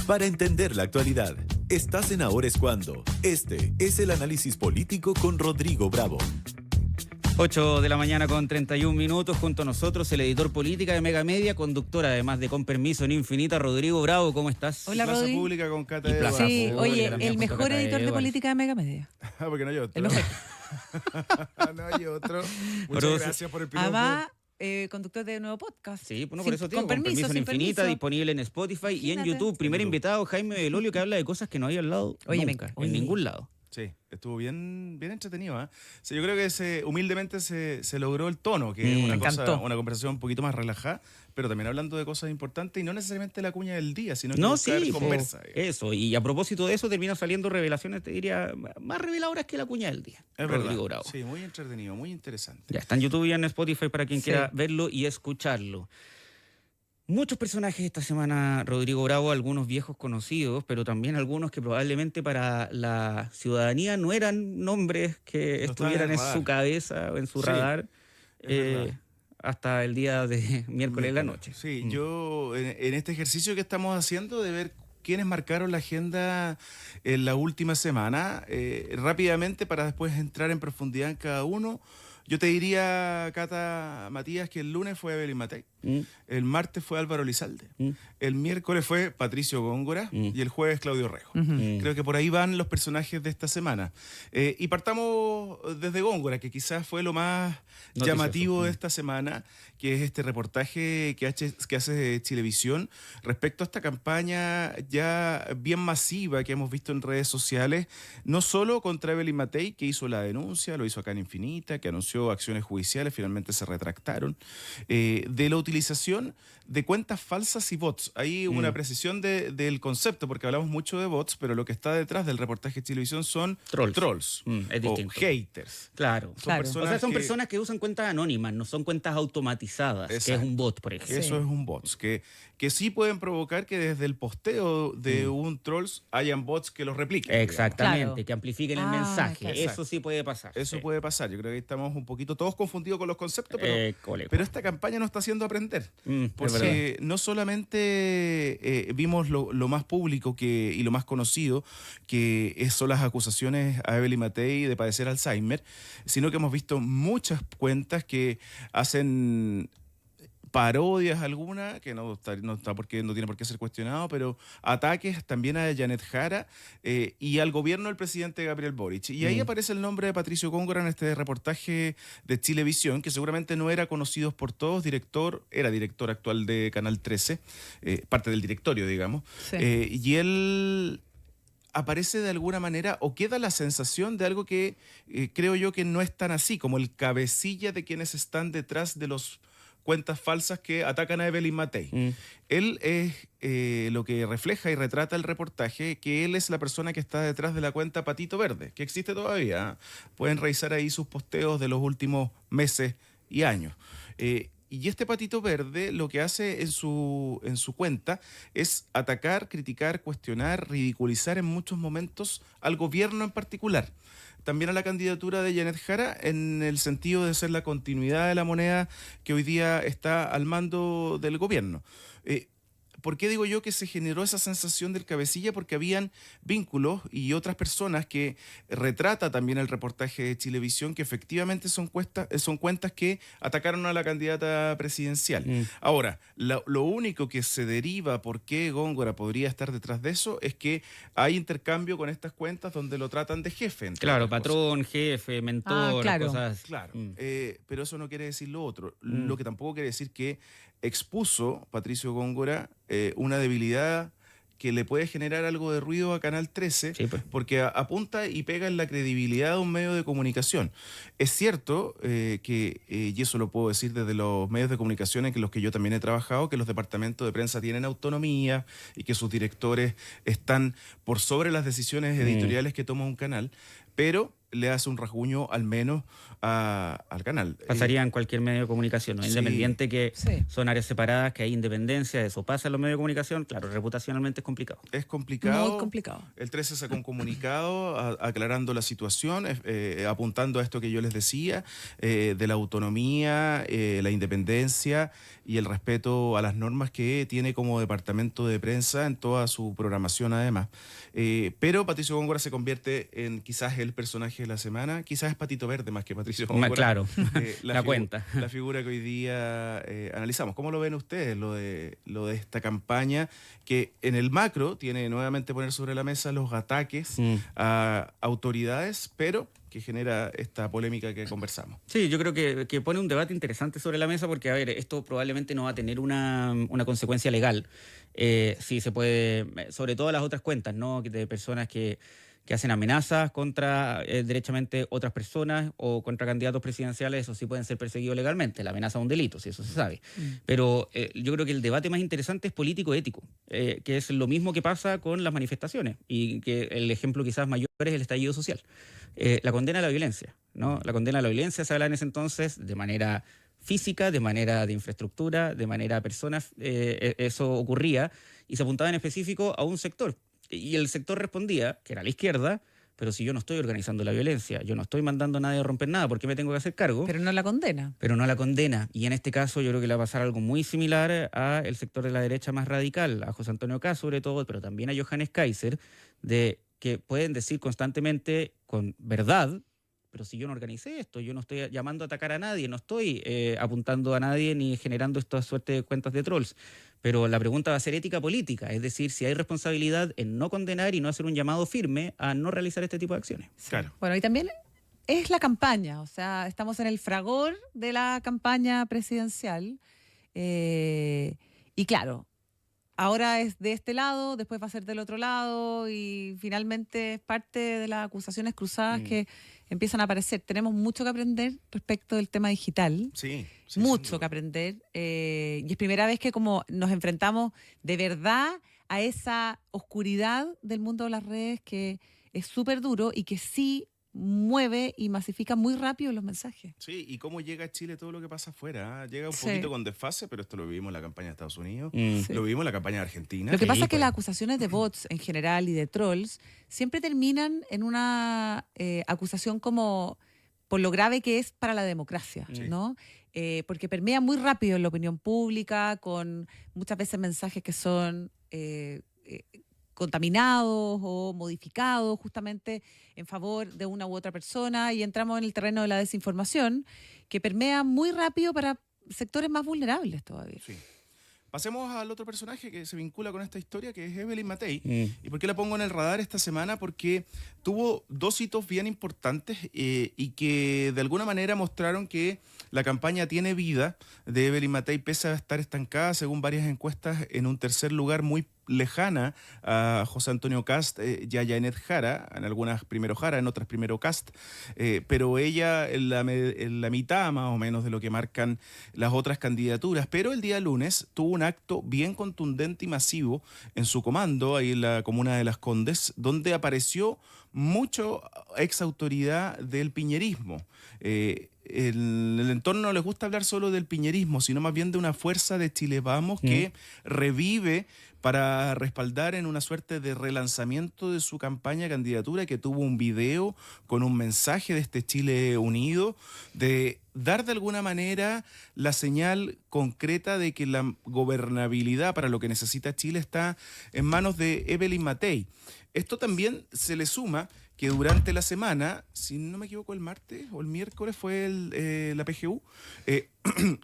Para entender la actualidad, estás en Ahora es Cuando. Este es el análisis político con Rodrigo Bravo. 8 de la mañana con 31 minutos, junto a nosotros el editor política de Mega Media, conductor además de Con Permiso en Infinita, Rodrigo Bravo, ¿cómo estás? Hola, Plaza Rodrigo. Pública con Cata Y de Plaza Eduardo. Sí, Pública oye, también el junto a mejor Cata editor de Eduardo. política de Mega Media. Ah, porque no hay otro. El mejor. No hay otro. Muchas Pero- gracias por el piropo. Además, conductor de nuevo podcast. Sí, bueno, Sin- por eso te digo, con permiso, en sin Infinita, permiso. disponible en Spotify y en Imagínate. YouTube. Primer invitado, Jaime Belolio, que habla de cosas que no hay al lado Oye, nunca, oye. en ningún lado. Sí, estuvo bien entretenido. ¿Eh? Sí, yo creo que humildemente se logró el tono, que es Me una encantó. una conversación un poquito más relajada, pero también hablando de cosas importantes y no necesariamente la cuña del día, sino que No, buscar sí, conversa. eso. Y a propósito de eso, terminan saliendo revelaciones, te diría, más reveladoras que la cuña del día. Es Rodrigo verdad. Bravo. Sí, muy entretenido, muy interesante. Ya está en YouTube y en Spotify para quien Sí. quiera verlo y escucharlo. Muchos personajes esta semana, Rodrigo Bravo, algunos viejos conocidos, pero también algunos que probablemente para la ciudadanía no eran nombres que No estuvieran estaban en en radar. su cabeza o en su Sí, radar es verdad. hasta el día de miércoles de la noche. Sí, yo en este ejercicio que estamos haciendo de ver quiénes marcaron la agenda en la última semana, rápidamente para después entrar en profundidad en cada uno, yo te diría, Cata, Matías, que el lunes fue Evelyn Matei, el martes fue Álvaro Elizalde, el miércoles fue Patricio Góngora y el jueves Claudio Rego. Creo que por ahí van los personajes de esta semana. Y partamos desde Góngora, que quizás fue lo más Noticioso. llamativo de esta semana, que es este reportaje que hace Chilevisión respecto a esta campaña ya bien masiva que hemos visto en redes sociales, no solo contra Evelyn Matei, que hizo la denuncia, lo hizo acá en Infinita, que anunció acciones judiciales, finalmente se retractaron, de la utilización de cuentas falsas y bots. Ahí una precisión del concepto, porque hablamos mucho de bots, pero lo que está detrás del reportaje de Chilevisión son Trolls. Es o distinto. haters. Claro. Son Claro. personas O sea, son que- personas que usan cuentas anónimas, no son cuentas automatizadas, que es Exacto. un bot, por ejemplo. Eso es un bots, que sí pueden provocar que desde el posteo de un trolls hayan bots que los repliquen. digamos. Exactamente, Claro. que amplifiquen el Ah, mensaje. claro. Eso sí puede pasar. Eso sí. puede pasar. Yo creo que estamos un poquito todos confundidos con los conceptos, pero, Cole. pero esta campaña nos está haciendo aprender. Es verdad. Porque no solamente vimos lo más público y lo más conocido, que son las acusaciones a Evelyn Matei de padecer Alzheimer, sino que hemos visto muchas cuentas que hacen parodias alguna, que no tiene por qué ser cuestionado, pero ataques también a Janet Jara y al gobierno del presidente Gabriel Boric. Y ahí aparece el nombre de Patricio Góngora en este reportaje de Chilevisión, que seguramente no era conocido por todos, era director actual de Canal 13, parte del directorio, digamos. Sí. Y él aparece de alguna manera o queda la sensación de algo que creo yo que no es tan así, como el cabecilla de quienes están detrás de los cuentas falsas que atacan a Evelyn Matei. Él es lo que refleja y retrata el reportaje, que él es la persona que está detrás de la cuenta Patito Verde, que existe todavía. Pueden revisar ahí sus posteos de los últimos meses y años. Y este Patito Verde lo que hace en su cuenta es atacar, criticar, cuestionar, ridiculizar en muchos momentos al gobierno en particular. También a la candidatura de Janet Jara en el sentido de ser la continuidad de la moneda que hoy día está al mando del gobierno. ¿Por qué digo yo que se generó esa sensación del cabecilla? Porque habían vínculos y otras personas que retrata también el reportaje de Chilevisión que efectivamente son cuentas que atacaron a la candidata presidencial. Ahora, lo único que se deriva por qué Góngora podría estar detrás de eso es que hay intercambio con estas cuentas donde lo tratan de jefe. entre Claro, otras cosas. patrón, jefe, mentor, claro. cosas. Claro, pero eso no quiere decir lo otro. Lo que tampoco quiere decir que expuso Patricio Góngora una debilidad que le puede generar algo de ruido a Canal 13, Sí, pues. porque apunta y pega en la credibilidad de un medio de comunicación. Es cierto y eso lo puedo decir desde los medios de comunicación en los que yo también he trabajado, que los departamentos de prensa tienen autonomía y que sus directores están por sobre las decisiones editoriales que toma un canal, pero le hace un rasguño al menos al canal. Pasaría en cualquier medio de comunicación, ¿no? Sí. Independiente que Sí. son áreas separadas, que hay independencia, eso pasa en los medios de comunicación, claro, reputacionalmente es complicado. Es complicado. Muy complicado. El 13 sacó un comunicado aclarando la situación, apuntando a esto que yo les decía, de la autonomía, la independencia y el respeto a las normas que tiene como departamento de prensa en toda su programación además. Pero Patricio Góngora se convierte en quizás el personaje de la semana, quizás es Patito Verde más que Patricio Góngora. Claro, la figu- cuenta. La figura que hoy día analizamos. ¿Cómo lo ven ustedes lo de esta campaña que en el macro tiene nuevamente poner sobre la mesa los ataques a autoridades, pero que genera esta polémica que conversamos? Sí, yo creo que pone un debate interesante sobre la mesa porque, a ver, esto probablemente no va a tener una consecuencia legal. Sí, se puede, sobre todo las otras cuentas, ¿no? De personas que hacen amenazas contra derechamente otras personas o contra candidatos presidenciales, eso sí pueden ser perseguidos legalmente. La amenaza es un delito, si eso se sabe. Pero yo creo que el debate más interesante es político-ético, que es lo mismo que pasa con las manifestaciones y que el ejemplo quizás mayor es el estallido social. La condena a la violencia, ¿no? La condena a la violencia se habla en ese entonces de manera física, de manera de infraestructura, de manera personas, eso ocurría y se apuntaba en específico a un sector. Y el sector respondía, que era la izquierda, pero si yo no estoy organizando la violencia, yo no estoy mandando a nadie a romper nada, ¿por qué me tengo que hacer cargo? Pero no la condena. Pero no la condena. Y en este caso yo creo que le va a pasar algo muy similar al sector de la derecha más radical, a José Antonio Kast sobre todo, pero también a Johannes Kaiser, de que pueden decir constantemente con verdad, pero si yo no organicé esto, yo no estoy llamando a atacar a nadie, no estoy apuntando a nadie ni generando esta suerte de cuentas de trolls. Pero la pregunta va a ser ética política, es decir, si hay responsabilidad en no condenar y no hacer un llamado firme a no realizar este tipo de acciones. Claro. Bueno, y también es la campaña, o sea, estamos en el fragor de la campaña presidencial. Y claro, ahora es de este lado, después va a ser del otro lado y finalmente es parte de las acusaciones cruzadas que empiezan a aparecer. Tenemos mucho que aprender respecto del tema digital. Sí, sí, Mucho que aprender. Y es primera vez que como nos enfrentamos de verdad a esa oscuridad del mundo de las redes que es súper duro y que sí mueve y masifica muy rápido los mensajes. Sí, y cómo llega a Chile todo lo que pasa afuera. ¿Ah? Llega un Sí. poquito con desfase, pero esto lo vivimos en la campaña de Estados Unidos, Sí. lo vivimos en la campaña de Argentina. Lo que Sí, pasa es que pues. las acusaciones de bots en general y de trolls siempre terminan en una acusación como por lo grave que es para la democracia, Sí. ¿no? Porque permea muy rápido en la opinión pública, con muchas veces mensajes que son contaminados o modificados justamente en favor de una u otra persona y entramos en el terreno de la desinformación que permea muy rápido para sectores más vulnerables todavía. Sí. Pasemos al otro personaje que se vincula con esta historia, que es Evelyn Matei. ¿Y por qué la pongo en el radar esta semana? Porque tuvo dos hitos bien importantes y que de alguna manera mostraron que la campaña tiene vida de Evelyn Matei, pese a estar estancada, según varias encuestas, en un tercer lugar muy lejana a José Antonio Kast y a Janet Jara, en algunas primero Jara, en otras primero Kast, pero ella en la mitad más o menos de lo que marcan las otras candidaturas. Pero el día lunes tuvo un acto bien contundente y masivo en su comando, ahí en la comuna de Las Condes, donde apareció mucho ex autoridad del piñerismo. En el entorno no les gusta hablar solo del piñerismo, sino más bien de una fuerza de Chile Vamos que revive para respaldar en una suerte de relanzamiento de su campaña candidatura, que tuvo un video con un mensaje de este Chile unido, de dar de alguna manera la señal concreta de que la gobernabilidad para lo que necesita Chile está en manos de Evelyn Matei. Esto también se le suma que durante la semana, si no me equivoco el martes o el miércoles fue la PGU,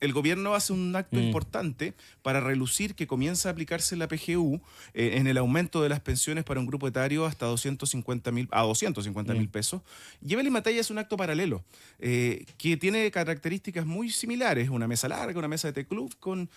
el gobierno hace un acto importante para relucir que comienza a aplicarse la PGU en el aumento de las pensiones para un grupo etario hasta 250.000 pesos. Y Evelyn Matei es un acto paralelo que tiene características muy similares, una mesa larga, una mesa de té-club con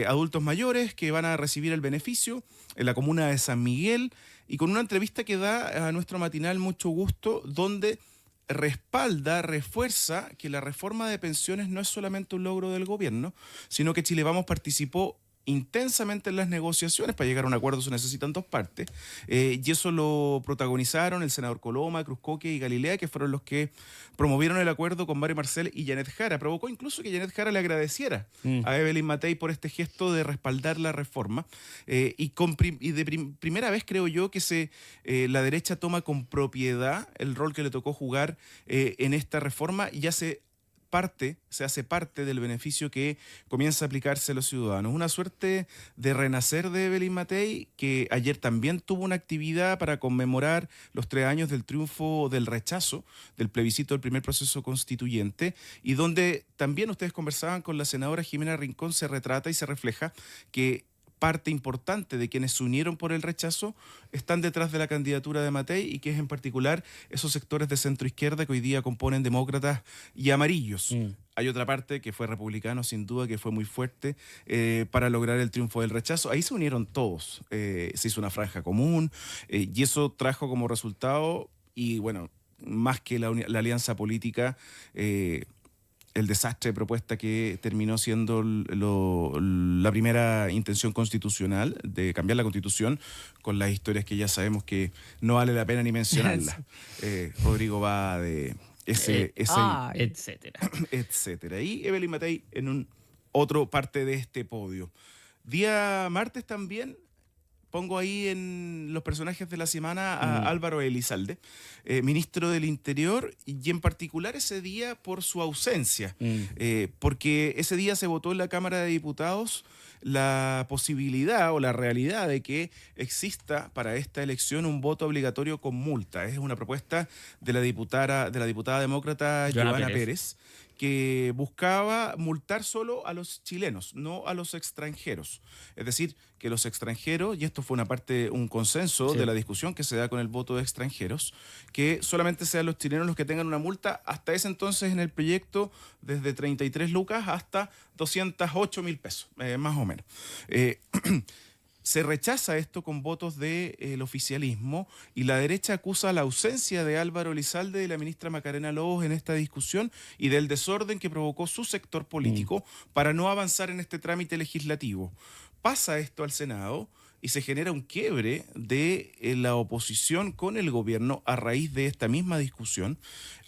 adultos mayores que van a recibir el beneficio en la comuna de San Miguel, y con una entrevista que da a nuestro matinal Mucho Gusto, donde respalda, refuerza que la reforma de pensiones no es solamente un logro del gobierno, sino que Chile Vamos participó intensamente en las negociaciones. Para llegar a un acuerdo se necesitan dos partes, y eso lo protagonizaron el senador Coloma, Cruzcoque y Galilea, que fueron los que promovieron el acuerdo con Mario Marcel y Janet Jara. Provocó incluso que Janet Jara le agradeciera a Evelyn Matei por este gesto de respaldar la reforma, primera vez creo yo que la derecha toma con propiedad el rol que le tocó jugar en esta reforma y se hace parte del beneficio que comienza a aplicarse a los ciudadanos. Una suerte de renacer de Evelyn Matei, que ayer también tuvo una actividad para conmemorar los 3 años del triunfo del rechazo del plebiscito del primer proceso constituyente, y donde también ustedes conversaban con la senadora Jimena Rincón, se retrata y se refleja que parte importante de quienes se unieron por el rechazo están detrás de la candidatura de Matei, y que es en particular esos sectores de centro izquierda que hoy día componen demócratas y amarillos. Hay otra parte que fue republicano, sin duda, que fue muy fuerte para lograr el triunfo del rechazo. Ahí se unieron todos, se hizo una franja común, y eso trajo como resultado, y bueno, más que la alianza política, el desastre de propuesta que terminó siendo la primera intención constitucional de cambiar la Constitución, con las historias que ya sabemos que no vale la pena ni mencionarlas. Rodrigo va de etcétera. etcétera. Y Evelyn Matei en otro parte de este podio. Día martes también pongo ahí en los personajes de la semana a Álvaro Elizalde, ministro del Interior, y en particular ese día por su ausencia, porque ese día se votó en la Cámara de Diputados la posibilidad o la realidad de que exista para esta elección un voto obligatorio con multa. Es una propuesta de la diputada demócrata Joana Pérez, que buscaba multar solo a los chilenos, no a los extranjeros. Es decir, que los extranjeros, y esto fue un consenso de la discusión que se da con el voto de extranjeros, que solamente sean los chilenos los que tengan una multa, hasta ese entonces en el proyecto, desde 33 lucas hasta 208.000 pesos, más o menos. Se rechaza esto con votos del oficialismo, y la derecha acusa la ausencia de Álvaro Elizalde y de la ministra Macarena Lobos en esta discusión y del desorden que provocó su sector político para no avanzar en este trámite legislativo. Pasa esto al Senado y se genera un quiebre de la oposición con el gobierno a raíz de esta misma discusión.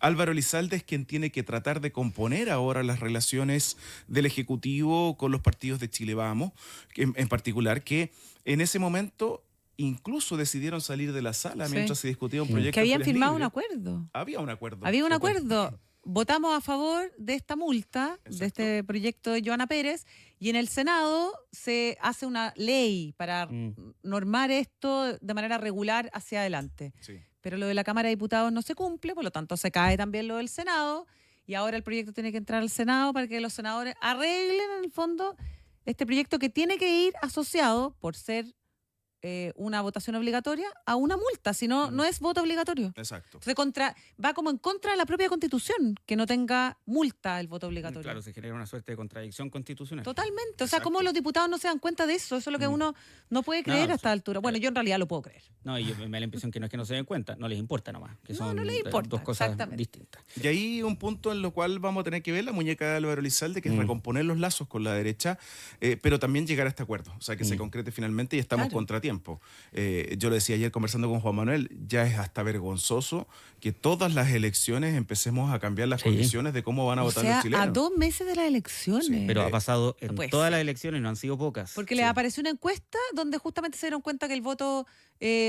Álvaro Elizalde es quien tiene que tratar de componer ahora las relaciones del Ejecutivo con los partidos de Chile Vamos, en particular, que en ese momento incluso decidieron salir de la sala mientras se discutía un proyecto. Que habían Ferias firmado Libres. un acuerdo. Había un acuerdo. Había un acuerdo. Votamos a favor de esta multa, Exacto, de este proyecto de Joana Pérez, y en el Senado se hace una ley para normar esto de manera regular hacia adelante. Sí. Pero lo de la Cámara de Diputados no se cumple, por lo tanto se cae también lo del Senado, y ahora el proyecto tiene que entrar al Senado para que los senadores arreglen en el fondo este proyecto, que tiene que ir asociado, por ser una votación obligatoria, a una multa, si no, no es voto obligatorio. Exacto. Entonces va como en contra de la propia Constitución, que no tenga multa el voto obligatorio. Claro, se genera una suerte de contradicción constitucional. Totalmente. O sea, Exacto. ¿cómo los diputados no se dan cuenta de eso? Eso es lo que uno no puede creer No, a esta altura. Bueno, yo en realidad lo puedo creer. No, y me da la impresión que no es que no se den cuenta, no les importa nomás, que No, son no les importa, dos cosas exactamente. distintas. Y ahí un punto en lo cual vamos a tener que ver la muñeca de Álvaro Elizalde, que es recomponer los lazos con la derecha, pero también llegar a este acuerdo, o sea, que se concrete finalmente, y estamos contratiempo. Yo lo decía ayer conversando con Juan Manuel, ya es hasta vergonzoso que todas las elecciones empecemos a cambiar las condiciones de cómo van a votar los chilenos. A 2 meses de las elecciones. Sí, Pero ha pasado en Pues todas sí. las elecciones, no han sido pocas. Porque les apareció una encuesta donde justamente se dieron cuenta que el voto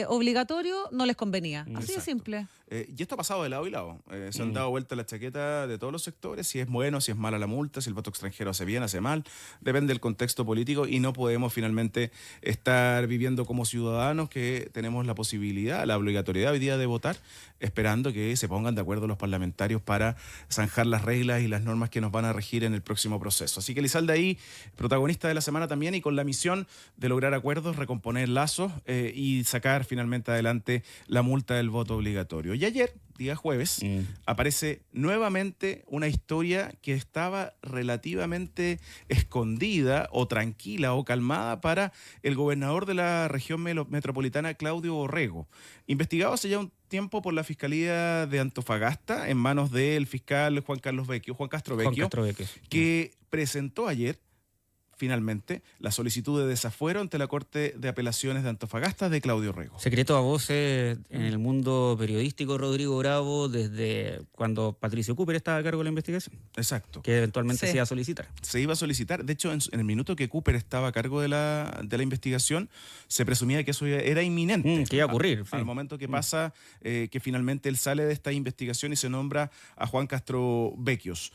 obligatorio no les convenía. Así de Exacto. simple. Y esto ha pasado de lado y lado. Se han dado vuelta la chaqueta de todos los sectores, si es bueno, si es mala la multa, si el voto extranjero hace bien, hace mal. Depende del contexto político, y no podemos finalmente estar viviendo como ciudadanos que tenemos la posibilidad, la obligatoriedad hoy día de votar, esperando que se pongan de acuerdo los parlamentarios para zanjar las reglas y las normas que nos van a regir en el próximo proceso. Así que Elizalde ahí, protagonista de la semana también, y con la misión de lograr acuerdos, recomponer lazos y sacar finalmente adelante la multa del voto obligatorio. Y ayer, día jueves, aparece nuevamente una historia que estaba relativamente escondida o tranquila o calmada para el gobernador de la región metropolitana, Claudio Borrego, investigado hace ya un tiempo por la Fiscalía de Antofagasta en manos del fiscal Juan Castro Vecchio, que presentó ayer finalmente la solicitud de desafuero ante la Corte de Apelaciones de Antofagasta de Claudio Rego. Secreto a voces en el mundo periodístico, Rodrigo Bravo, desde cuando Patricio Cooper estaba a cargo de la investigación, Exacto. que eventualmente Sí. se iba a solicitar. Se iba a solicitar, de hecho, en el minuto que Cooper estaba a cargo de la investigación, se presumía que eso era inminente. Que iba a ocurrir. Al momento que pasa, que finalmente él sale de esta investigación y se nombra a Juan Castro Vecchios.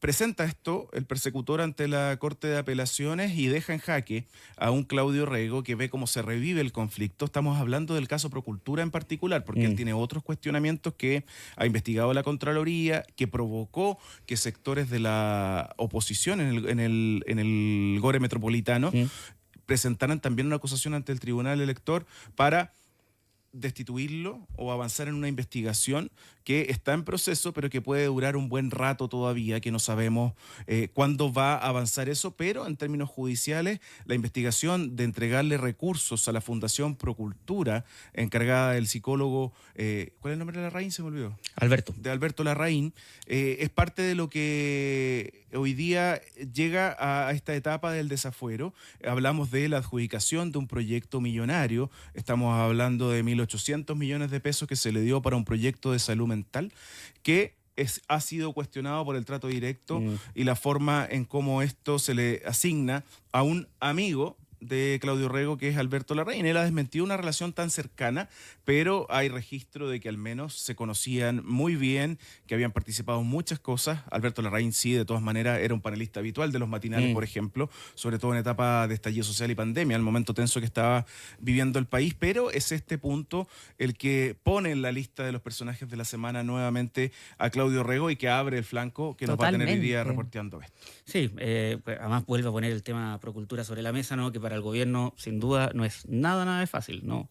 Presenta esto el persecutor ante la Corte de Apelaciones y deja en jaque a un Claudio Rego que ve cómo se revive el conflicto. Estamos hablando del caso Procultura en particular, porque él tiene otros cuestionamientos que ha investigado la Contraloría, que provocó que sectores de la oposición en el Gore Metropolitano presentaran también una acusación ante el Tribunal Elector para destituirlo o avanzar en una investigación que está en proceso, pero que puede durar un buen rato todavía, que no sabemos cuándo va a avanzar eso, pero en términos judiciales, la investigación de entregarle recursos a la Fundación Procultura, encargada del psicólogo, ¿cuál es el nombre de Larraín? Se me olvidó. Alberto. De Alberto Larraín, es parte de lo que hoy día llega a esta etapa del desafuero. Hablamos de la adjudicación de un proyecto millonario, estamos hablando de 1.800 millones de pesos que se le dio para un proyecto de salud mental que ha sido cuestionado por el trato directo y la forma en cómo esto se le asigna a un amigo de Claudio Rego, que es Alberto Larraín. Él ha desmentido una relación tan cercana, pero hay registro de que al menos se conocían muy bien, que habían participado en muchas cosas. Alberto Larraín sí, de todas maneras, era un panelista habitual de los matinales, por ejemplo, sobre todo en etapa de estallido social y pandemia, el momento tenso que estaba viviendo el país, pero es este punto el que pone en la lista de los personajes de la semana nuevamente a Claudio Rego y que abre el flanco que nos va a tener hoy día Totalmente. reporteando esto. Sí, pues, además vuelve a poner el tema Procultura sobre la mesa, ¿no? Que para el gobierno, sin duda, no es nada de fácil, ¿no?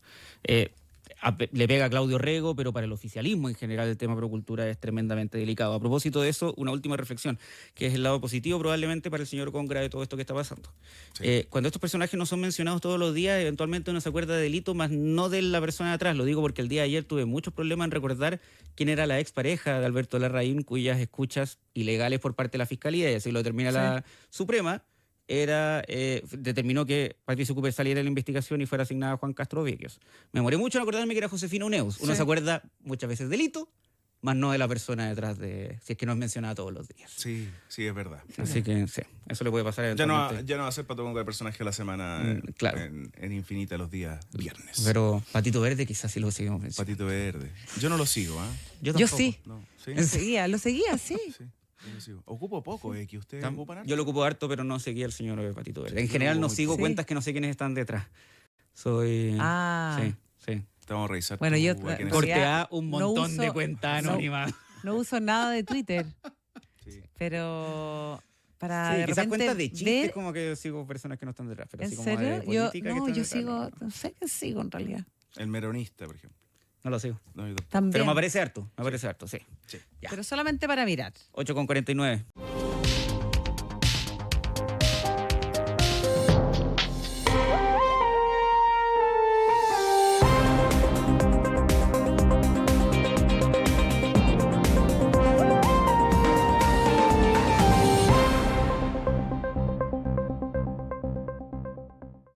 Le pega a Claudio Rego, pero para el oficialismo en general el tema Procultura es tremendamente delicado. A propósito de eso, una última reflexión, que es el lado positivo probablemente para el señor Congra de todo esto que está pasando. Sí. Cuando estos personajes no son mencionados todos los días, eventualmente uno se acuerda de delito, más no de la persona de atrás. Lo digo porque el día de ayer tuve muchos problemas en recordar quién era la expareja de Alberto Larraín, cuyas escuchas ilegales por parte de la Fiscalía, y así lo determina la Suprema, determinó que Patricio Cooper saliera de la investigación y fuera asignada a Juan Castro Vecchios. Me demoré mucho en acordarme que era Josefina Uneus. Uno Sí. se acuerda muchas veces delito, más no de la persona detrás si es que no es mencionada todos los días. Sí, sí, es verdad. Así que sí, eso le puede pasar Ya no, eventualmente. ya no va a ser Pato Conga el personaje de la semana claro. en Infinita los días viernes. Pero Patito Verde quizás sí lo seguimos mencionando. Patito Verde. Yo no lo sigo, ¿ah? Yo tampoco. sí. No, ¿sí? Lo seguía, sí. Sí, yo lo sigo. Ocupo poco, ¿que ustedes ocupan harto? Yo lo ocupo harto, pero no seguía al señor Patito Verde. En general no muy sigo poco. cuentas que no sé quiénes están detrás. Soy... Ah. Sí, sí. Te vamos a revisar. Bueno, yo- a quiénes- Por- Corte A, un no montón de uso- cuentas no. anónimas. No uso nada de Twitter, Sí. pero para Sí, de quizás repente cuentas de chistes, ver- como que sigo personas que no están detrás. Pero ¿En así como de serio? política que No, están yo detrás, sigo, no. no sé qué sigo en realidad. El meronista, por ejemplo. No lo sigo. No, yo tampoco. También. Pero me aparece harto, sí. Sí. Ya. Pero solamente para mirar. 8:49.